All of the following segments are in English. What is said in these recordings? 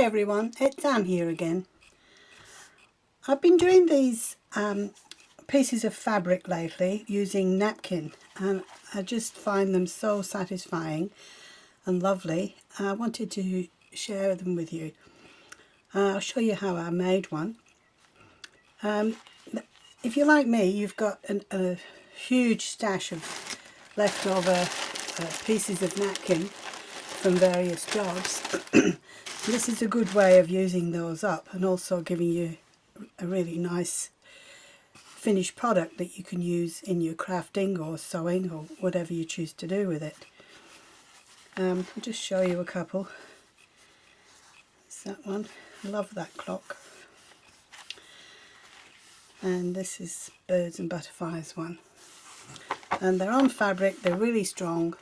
Hi everyone, it's Anne here again. I've been doing these pieces of fabric lately using Napkin, and I just find them so satisfying and lovely. I wanted to share them with you. I'll show you how I made one. If you're like me, you've got a huge stash of leftover pieces of napkin from various jobs. This is a good way of using those up and also giving you a really nice finished product that you can use in your crafting or sewing or whatever you choose to do with it. I'll just show you a couple. It's that one. I love that clock. And this is birds and butterflies one. And they're on fabric, they're really strong,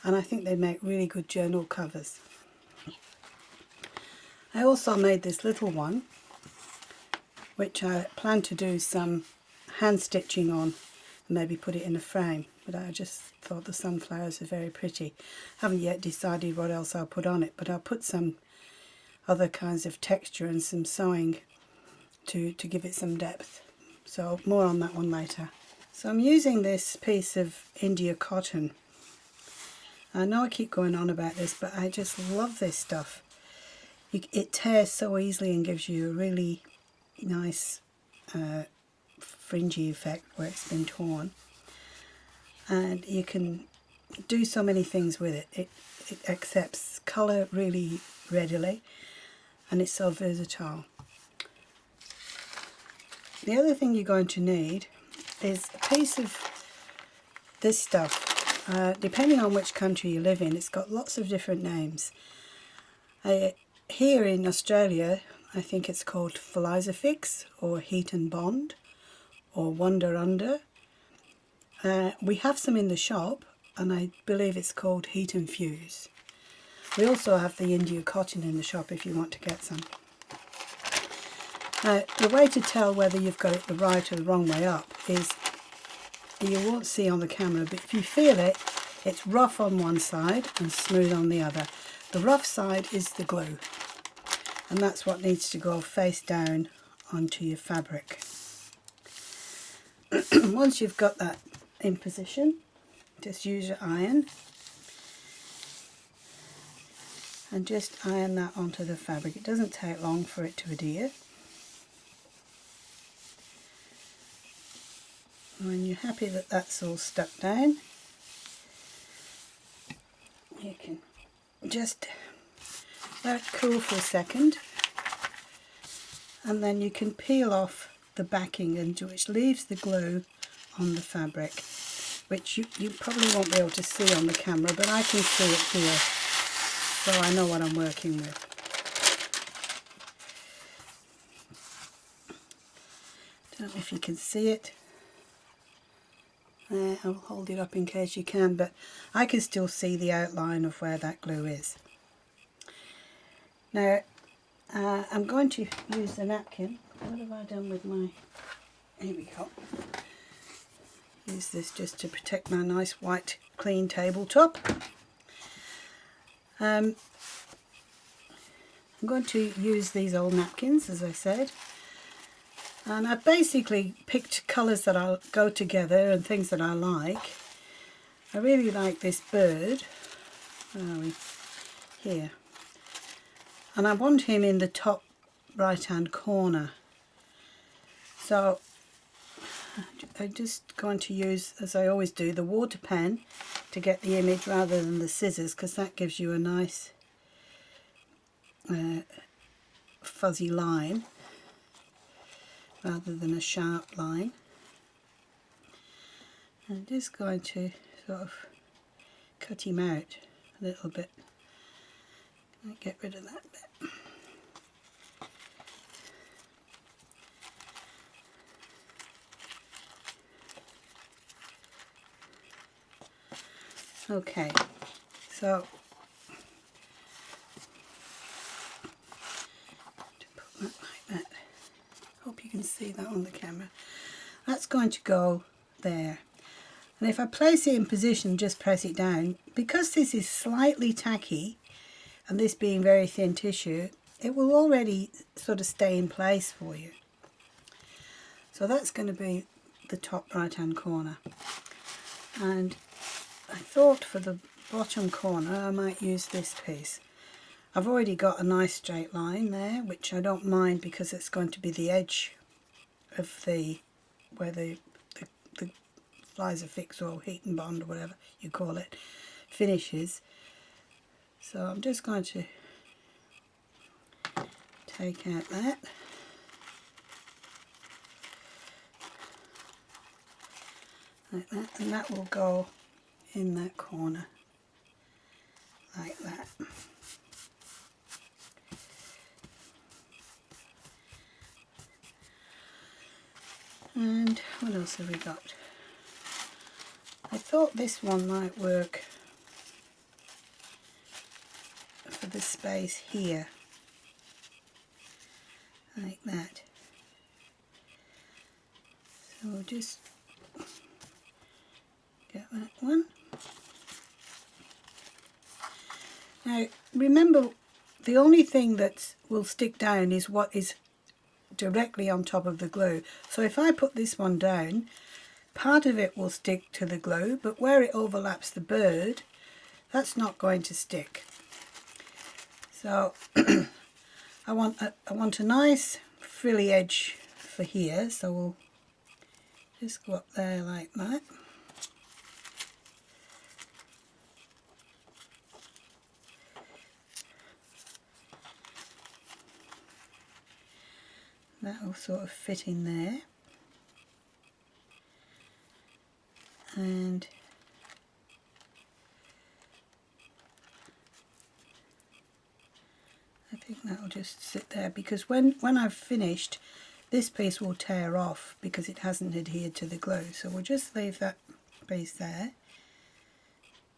and I think they make really good journal covers. I also made this little one, which I plan to do some hand stitching on and maybe put it in a frame, but I just thought the sunflowers are very pretty. Haven't yet decided what else I'll put on it, but I'll put some other kinds of texture and some sewing to give it some depth. So more on that one later. So I'm using this piece of India cotton. I know I keep going on about this, but I just love this stuff. It tears so easily and gives you a really nice fringy effect where it's been torn. And you can do so many things with it. It accepts colour really readily, and it's so versatile. The other thing you're going to need is a piece of this stuff. Depending on which country you live in, it's got lots of different names. Here in Australia, I think it's called Fix or Heat and Bond or Wonder Under. We have some in the shop, and I believe it's called Heat and Fuse. We also have the India cotton in the shop if you want to get some. The way to tell whether you've got it the right or the wrong way up is, you won't see on the camera, but if you feel it, it's rough on one side and smooth on the other. The rough side is the glue, and that's what needs to go face down onto your fabric. Once you've got that in position, just use your iron and just iron that onto the fabric. It doesn't take long for it to adhere. When you're happy that that's all stuck down, you can just let it cool for a second, and then you can peel off the backing, and which leaves the glue on the fabric, which you probably won't be able to see on the camera, but I can see it here, so I know what I'm working with. Don't know if you can see it. I'll hold it up in case you can, but I can still see the outline of where that glue is. Now, I'm going to use the napkin. What have I done with my... Here we go. Use this just to protect my nice white clean tabletop. I'm going to use these old napkins, as I said. And I basically picked colours that I'll go together and things that I like. I really like this bird. Where are we? Here. And I want him in the top right hand corner. So I'm just going to use, as I always do, the water pen to get the image rather than the scissors, because that gives you a nice fuzzy line rather than a sharp line. I'm just going to sort of cut him out a little bit. Get rid of that bit. Okay, so to put that like that. Hope you can see that on the camera. That's going to go there. And if I place it in position, just press it down. Because this is slightly tacky, and this being very thin tissue, it will already sort of stay in place for you. So that's going to be the top right hand corner, and I thought for the bottom corner I might use this piece. I've already got a nice straight line there, which I don't mind because it's going to be the edge of the where the flies affix or heat and bond or whatever you call it finishes. So I'm just going to take out that. Like that, and that will go in that corner like that. And what else have we got? I thought this one might work for the space here, like that. So we'll just get that one. Now remember, the only thing that will stick down is what is directly on top of the glue. So if I put this one down, part of it will stick to the glue, but where it overlaps the bird, that's not going to stick. So I want a nice frilly edge for here, so we'll just go up there like that. That will sort of fit in there, and I think that will just sit there, because when I've finished, this piece will tear off because it hasn't adhered to the glue. So we'll just leave that piece there,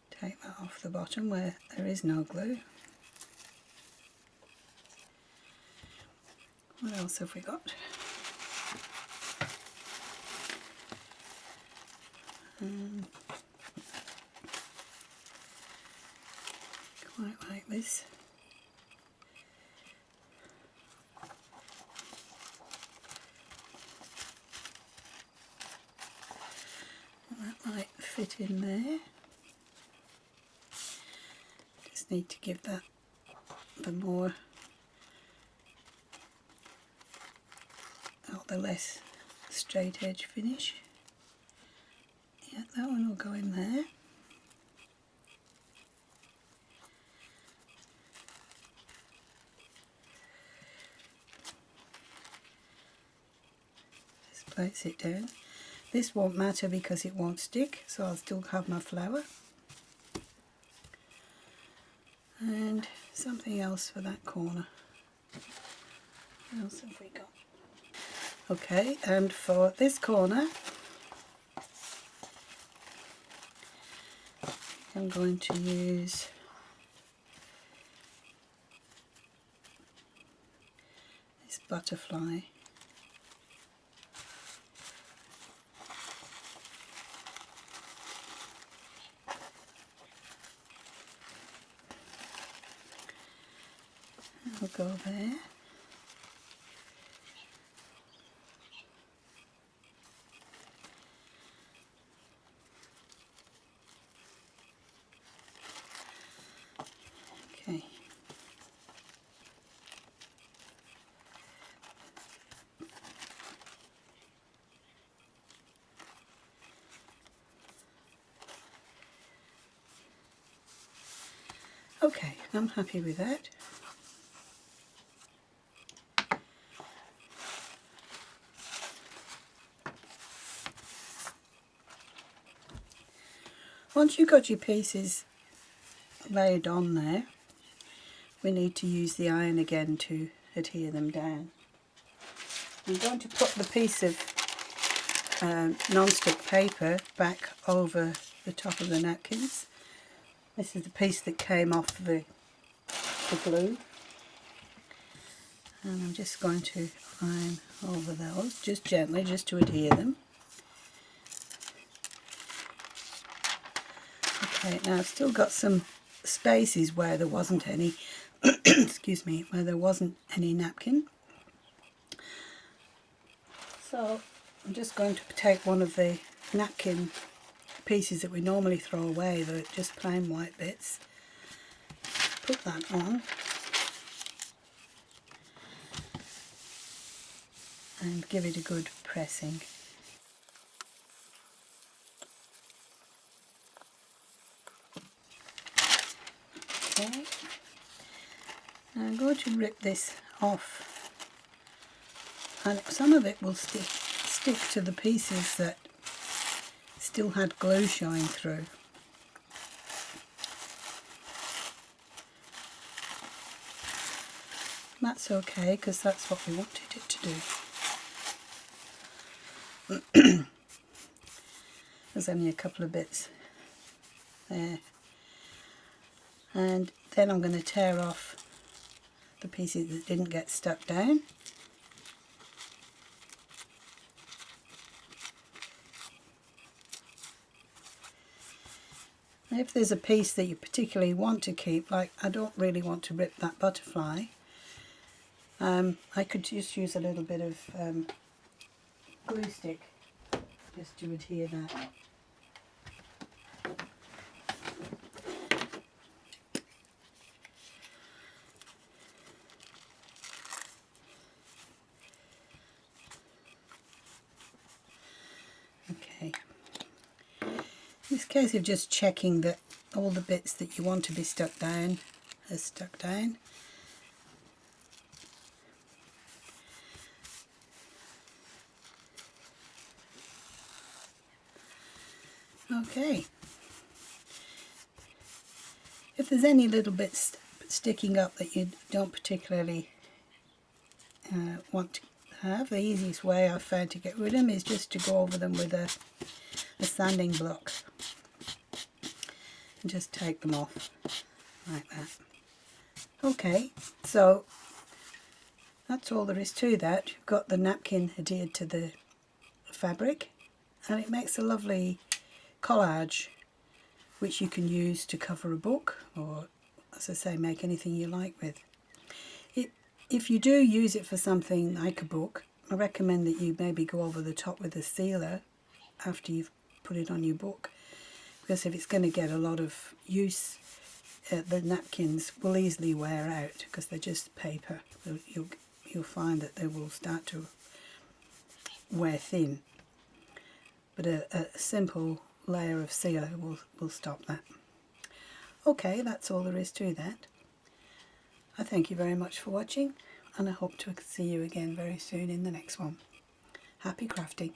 take that off the bottom where there is no glue. What else have we got? Quite like this. That might fit in there. Just need to give that the more, the less straight edge finish. Yeah, that one will go in there. Just place it down. This won't matter because it won't stick, so I'll still have my flower. And something else for that corner. What else have we got? Okay, and for this corner, I'm going to use this butterfly. I'll go there. Okay. Okay, I'm happy with that. Once you've got your pieces laid on there, we need to use the iron again to adhere them down. I'm going to put the piece of non-stick paper back over the top of the napkins. This is the piece that came off the glue, and I'm just going to iron over those, just gently, just to adhere them. Okay, now I've still got some spaces where there wasn't any, excuse me, where there wasn't any napkin. So I'm just going to take one of the napkin pieces that we normally throw away, the just plain white bits, put that on, and give it a good pressing. Okay, now I'm going to rip this off, and some of it will stick to the pieces that still had glue showing through. That's okay, because that's what we wanted it to do. There's only a couple of bits there. And then I'm going to tear off the pieces that didn't get stuck down. Now, if there's a piece that you particularly want to keep, like I don't really want to rip that butterfly, I could just use a little bit of glue stick just to adhere that. Okay. In this case of just checking that all the bits that you want to be stuck down are stuck down. Okay. If there's any little bits sticking up that you don't particularly want to have, the easiest way I've found to get rid of them is just to go over them with a sanding block and just take them off like that. Okay, so that's all there is to that. You've got the napkin adhered to the fabric, and it makes a lovely collage which you can use to cover a book, or as I say, make anything you like with. If you do use it for something like a book, I recommend that you maybe go over the top with a sealer after you've put it on your book, because if it's going to get a lot of use, the napkins will easily wear out because they're just paper. You'll find that they will start to wear thin, but a simple layer of sealer will stop that. Okay, that's all there is to that. I thank you very much for watching, and I hope to see you again very soon in the next one. Happy crafting!